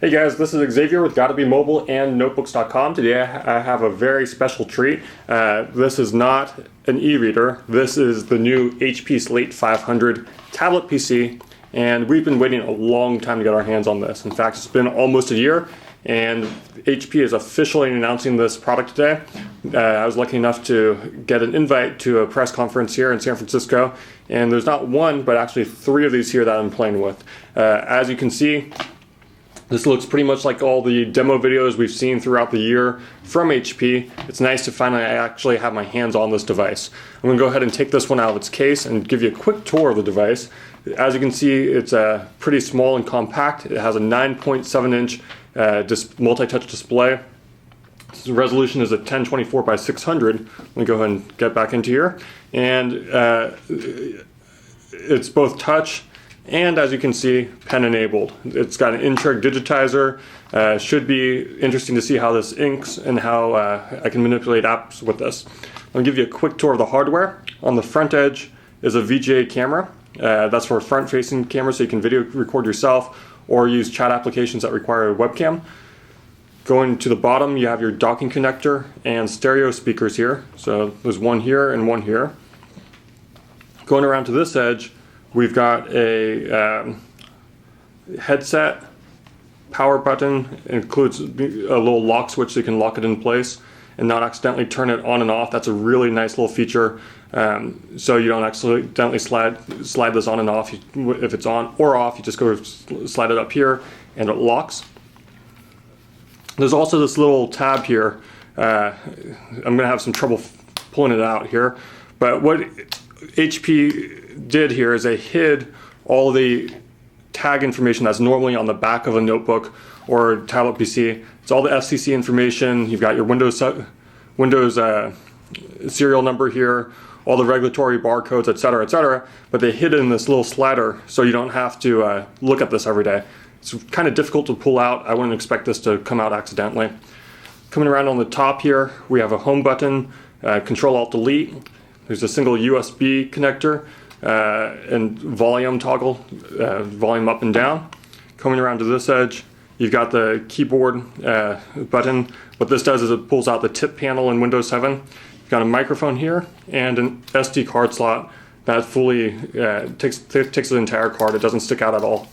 Hey guys, this is Xavier with Gotta Be Mobile and Notebooks.com. Today I have a very special treat. This is not an e-reader. This is the new HP Slate 500 tablet PC, and we've been waiting a long time to get our hands on this. In fact, it's been almost a year, and HP is officially announcing this product today. I was lucky enough to get an invite to a press conference here in San Francisco, and there's not one, but actually three of these here that I'm playing with. As you can see, this looks pretty much like all the demo videos we've seen throughout the year from HP. It's nice to finally actually have my hands on this device. I'm going to go ahead and take this one out of its case and give you a quick tour of the device. As you can see, it's pretty small and compact. It has a 9.7-inch multi-touch display. The resolution is at 1024 by 600. Let me go ahead and get back into here. And it's both touch and, as you can see, pen enabled. It's got an in-tray digitizer. Should be interesting to see how this inks and how I can manipulate apps with this. I'll give you a quick tour of the hardware. On the front edge is a VGA camera. That's for a front-facing camera, so you can video record yourself or use chat applications that require a webcam. Going to the bottom, you have your docking connector and stereo speakers here. So there's one here and one here. Going around to this edge, we've got a headset, power button. It includes a little lock switch so you can lock it in place and not accidentally turn it on and off. That's a really nice little feature, so you don't accidentally slide this on and off. If it's on or off, you just go slide it up here and it locks. There's also this little tab here. I'm going to have some trouble pulling it out here, but what HP did here is they hid all the tag information that's normally on the back of a notebook or tablet PC. It's all the FCC information. You've got your Windows serial number here, all the regulatory barcodes, etc., etc. But they hid it in this little slider so you don't have to look at this every day. It's kind of difficult to pull out. I wouldn't expect this to come out accidentally. Coming around on the top here, we have a home button, Control-Alt-Delete. There's a single USB connector and volume toggle, volume up and down. Coming around to this edge, you've got the keyboard button. What this does is it pulls out the tip panel in Windows 7. You've got a microphone here and an SD card slot that fully takes the entire card. It doesn't stick out at all.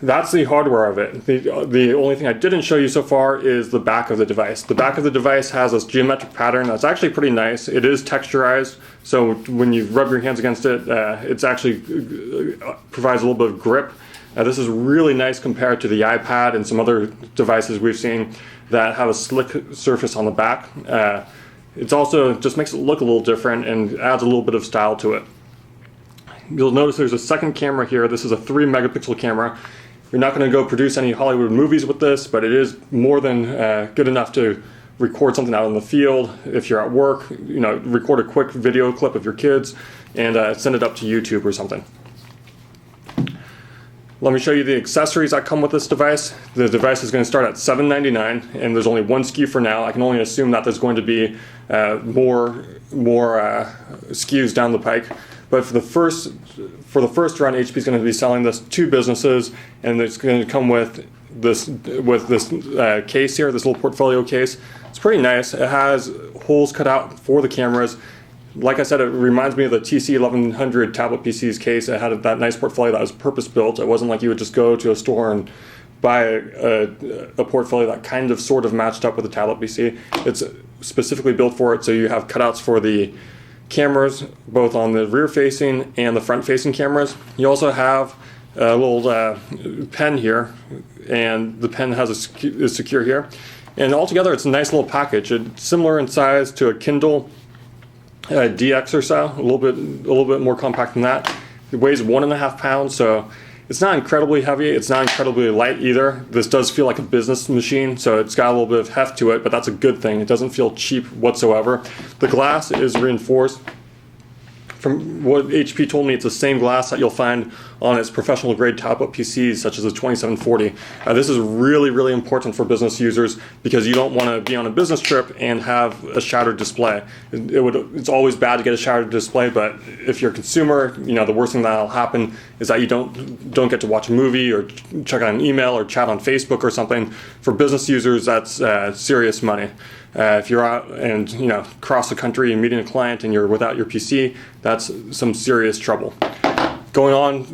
That's the hardware of it. The only thing I didn't show you so far is the back of the device. The back of the device has this geometric pattern that's actually pretty nice. It is texturized, so when you rub your hands against it, it's actually provides a little bit of grip. This is really nice compared to the iPad and some other devices we've seen that have a slick surface on the back. It's also just makes it look a little different and adds a little bit of style to it. You'll notice there's a second camera here. This is a 3-megapixel camera. You're not going to go produce any Hollywood movies with this, but it is more than good enough to record something out in the field. If you're at work, record a quick video clip of your kids and send it up to YouTube or something. Let me show you the accessories that come with this device. The device is going to start at $799, and there's only one SKU for now. I can only assume that there's going to be more SKUs down the pike. But for the first run, HP is going to be selling this to businesses, and it's going to come with this case here, this little portfolio case. It's pretty nice. It has holes cut out for the cameras. Like I said, it reminds me of the TC1100 tablet PC's case. It had that nice portfolio that was purpose-built. It wasn't like you would just go to a store and buy a portfolio that kind of sort of matched up with a tablet PC. It's specifically built for it, so you have cutouts for the cameras, both on the rear-facing and the front-facing cameras. You also have a little pen here, and the pen is secure here. And altogether, it's a nice little package. It's similar in size to a Kindle DX or so, a little bit more compact than that. It weighs 1.5 pounds, so it's not incredibly heavy. It's not incredibly light either. This does feel like a business machine, so it's got a little bit of heft to it, but that's a good thing. It doesn't feel cheap whatsoever. The glass is reinforced. From what HP told me, it's the same glass that you'll find on its professional grade tablet PCs, such as the 2740. This is really, really important for business users because you don't want to be on a business trip and have a shattered display. It's always bad to get a shattered display, but if you're a consumer, the worst thing that'll happen is that you don't get to watch a movie or check out an email or chat on Facebook or something. For business users, that's serious money. If you're out and across the country and meeting a client and you're without your PC, that's some serious trouble. Going on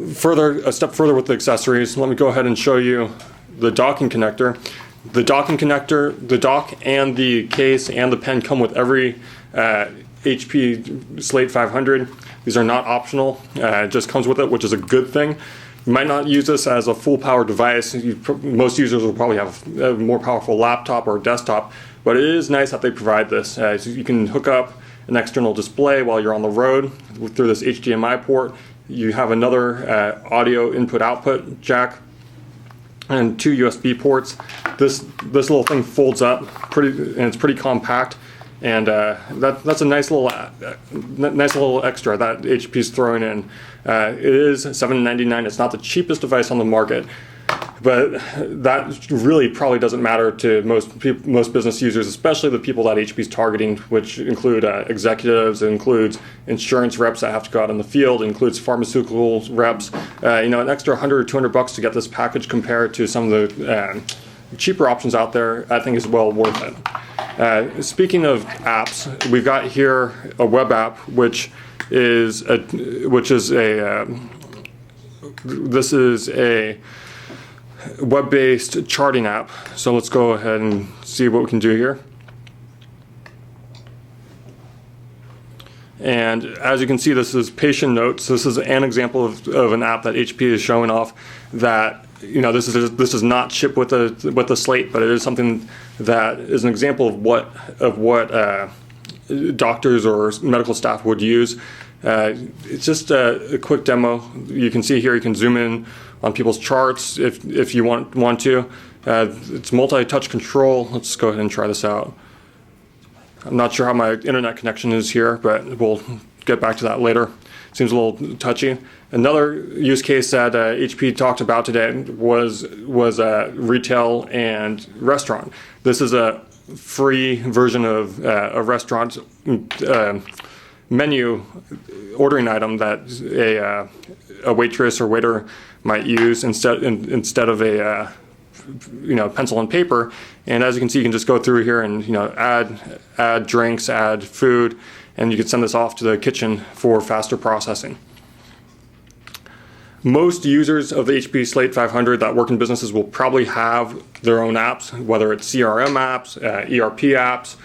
a step further with the accessories, let me go ahead and show you the docking connector. The docking connector, the dock and the case and the pen come with every HP Slate 500. These are not optional. It just comes with it, which is a good thing. You might not use this as a full power device. Most users will probably have a more powerful laptop or desktop, but it is nice that they provide this. So you can hook up an external display while you're on the road through this HDMI port. You have another audio input-output jack and 2 USB ports. This little thing folds up and it's pretty compact. And that's a nice little extra that HP's throwing in. It is $799. It's not the cheapest device on the market, but that really probably doesn't matter to most business users, especially the people that HP's targeting, which include executives, it includes insurance reps that have to go out in the field, it includes pharmaceutical reps. An extra $100 or $200 to get this package compared to some of the cheaper options out there, I think is well worth it. Speaking of apps, we've got here a web app, which is a web-based charting app. So let's go ahead and see what we can do here. And as you can see, this is patient notes. This is an example of an app that HP is showing off that this is not shipped with the Slate, but it is something that is an example of what doctors or medical staff would use. It's just a quick demo. You can see here, you can zoom in on people's charts if you want to. It's multi-touch control. Let's go ahead and try this out. I'm not sure how my internet connection is here, but we'll get back to that later. Seems a little touchy. Another use case that HP talked about today was retail and restaurant. This is a free version of a restaurant menu ordering item that a waitress or waiter might use instead of a pencil and paper. And as you can see, you can just go through here and add drinks, add food, and you can send this off to the kitchen for faster processing. Most users of the HP Slate 500 that work in businesses will probably have their own apps, whether it's CRM apps, ERP apps.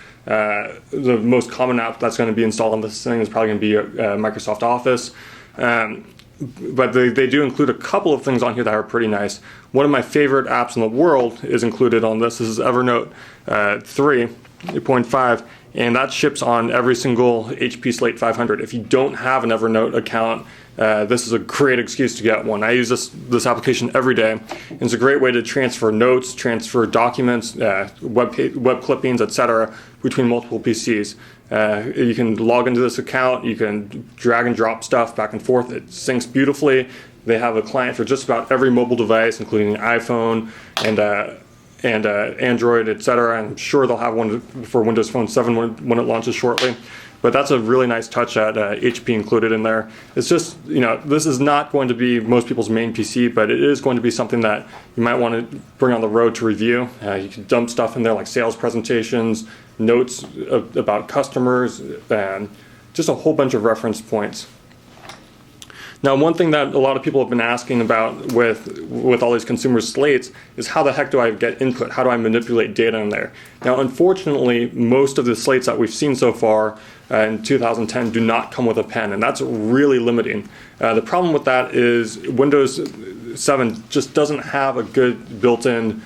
The most common app that's going to be installed on this thing is probably going to be Microsoft Office. But they do include a couple of things on here that are pretty nice. One of my favorite apps in the world is included on this. This is Evernote 3.5, and that ships on every single HP Slate 500. If you don't have an Evernote account, this is a great excuse to get one. I use this application every day, and it's a great way to transfer notes, transfer documents, web clippings, etc. between multiple PCs. You can log into this account, you can drag and drop stuff back and forth. It syncs beautifully. They have a client for just about every mobile device, including an iPhone and Android, etc. I'm sure they'll have one for Windows Phone 7 when it launches shortly. But that's a really nice touch that HP included in there. It's just, this is not going to be most people's main PC, but it is going to be something that you might want to bring on the road to review. You can dump stuff in there like sales presentations, notes about customers, and just a whole bunch of reference points. Now, one thing that a lot of people have been asking about with all these consumer slates is how the heck do I get input? How do I manipulate data in there? Now, unfortunately, most of the slates that we've seen so far in 2010 do not come with a pen, and that's really limiting. The problem with that is Windows 7 just doesn't have a good built-in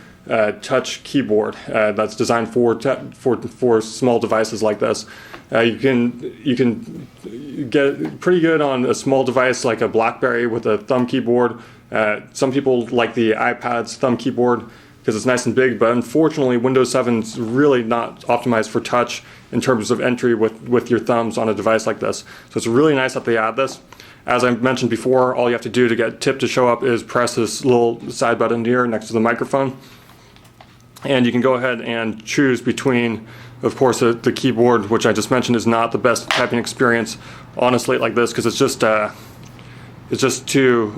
touch keyboard that's designed for small devices like this. You can get pretty good on a small device like a BlackBerry with a thumb keyboard. Some people like the iPad's thumb keyboard because it's nice and big, but unfortunately Windows 7 is really not optimized for touch in terms of entry with your thumbs on a device like this. So it's really nice that they add this. As I mentioned before, all you have to do to get tip to show up is press this little side button here next to the microphone. And you can go ahead and choose between, of course, the keyboard, which I just mentioned is not the best typing experience on a Slate like this, because it's just too,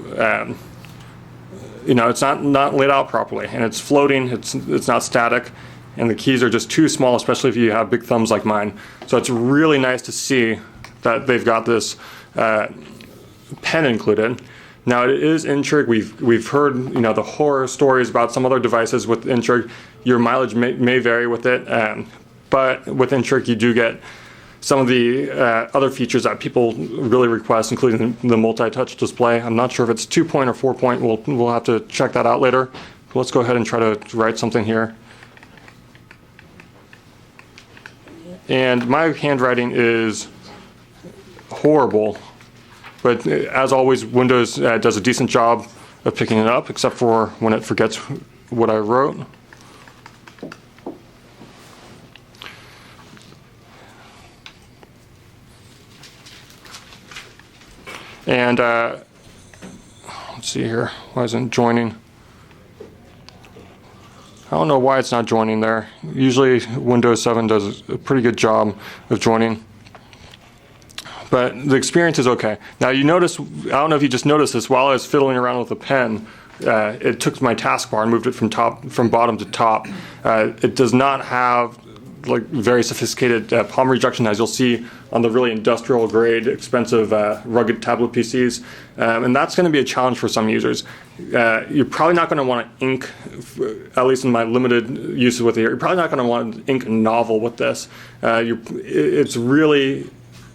it's not laid out properly, and it's floating. It's not static, and the keys are just too small, especially if you have big thumbs like mine. So it's really nice to see that they've got this pen included. Now, it is Intrig. We've heard the horror stories about some other devices with Intrig. Your mileage may vary with it, but with Intrig you do get some of the other features that people really request, including the multi-touch display. I'm not sure if it's 2-point or 4-point. We'll have to check that out later. But let's go ahead and try to write something here. And my handwriting is horrible, but as always, Windows does a decent job of picking it up, except for when it forgets what I wrote. And let's see here, why isn't it joining? I don't know why it's not joining there. Usually Windows 7 does a pretty good job of joining. But the experience is okay. Now you notice, I don't know if you just noticed this, while I was fiddling around with the pen, it took my taskbar and moved it from bottom to top. It does not have like very sophisticated palm rejection, as you'll see on the really industrial grade, expensive, rugged tablet PCs. And that's going to be a challenge for some users. You're probably not going to want to ink, at least in my limited uses with it here, you're probably not going to want to ink a novel with this. It's really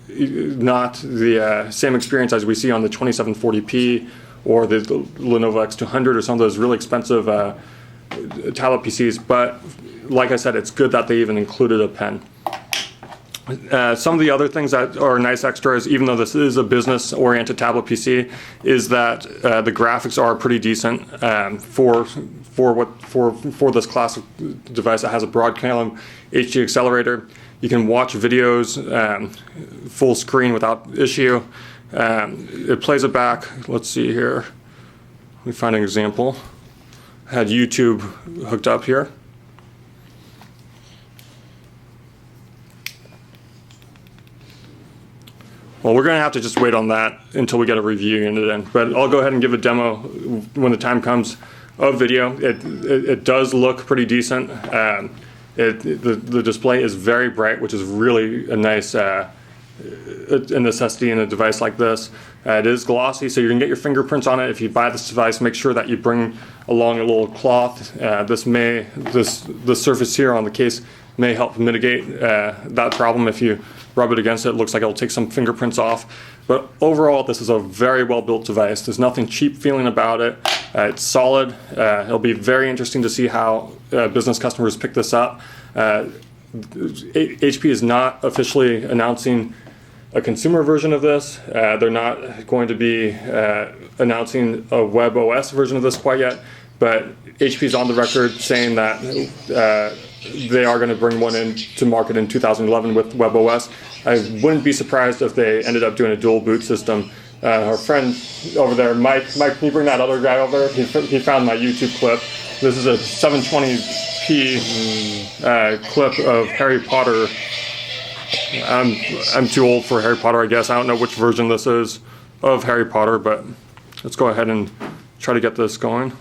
not the same experience as we see on the 2740p or the Lenovo X200 or some of those really expensive tablet PCs, but like I said, it's good that they even included a pen. Some of the other things that are nice extras, even though this is a business-oriented tablet PC, is that the graphics are pretty decent for this classic device that has a Broadcom HD accelerator. You can watch videos full screen without issue. It plays it back. Let's see here. Let me find an example. I had YouTube hooked up here. Well, we're going to have to just wait on that until we get a review unit in. But I'll go ahead and give a demo when the time comes of video. It does look pretty decent. The display is very bright, which is really a nice a necessity in a device like this. It is glossy, so you can get your fingerprints on it. If you buy this device, make sure that you bring along a little cloth. The surface here on the case may help mitigate that problem. If you rub it against it, it looks like it'll take some fingerprints off. But overall, this is a very well-built device. There's nothing cheap feeling about it. It's solid. It'll be very interesting to see how business customers pick this up. HP is not officially announcing a consumer version of this. They're not going to be announcing a web OS version of this quite yet, but HP is on the record saying that they are going to bring one into market in 2011 with web OS. I wouldn't be surprised if they ended up doing a dual boot system. Our friend over there, Mike, can you bring that other guy over? He found my YouTube clip. This is a 720p clip of Harry Potter. I'm too old for Harry Potter, I guess. I don't know which version this is of Harry Potter, but let's go ahead and try to get this going.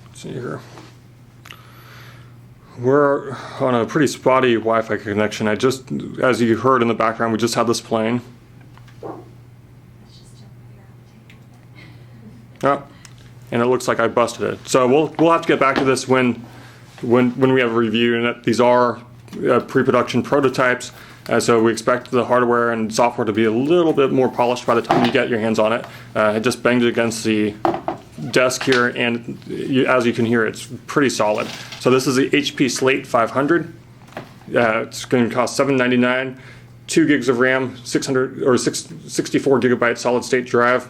Let's see here. We're on a pretty spotty Wi-Fi connection. As you heard in the background, we just had this playing. Oh, and it looks like I busted it. So we'll have to get back to this when we have a review. And these are pre-production prototypes, so we expect the hardware and software to be a little bit more polished by the time you get your hands on it. I just banged it against the desk here, and as you can hear, it's pretty solid. So this is the HP Slate 500. It's going to cost $799, 2 gigs of RAM, 64 gigabyte solid state drive.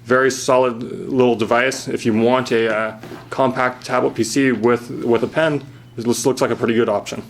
Very solid little device. If you want a compact tablet PC with a pen, This looks like a pretty good option.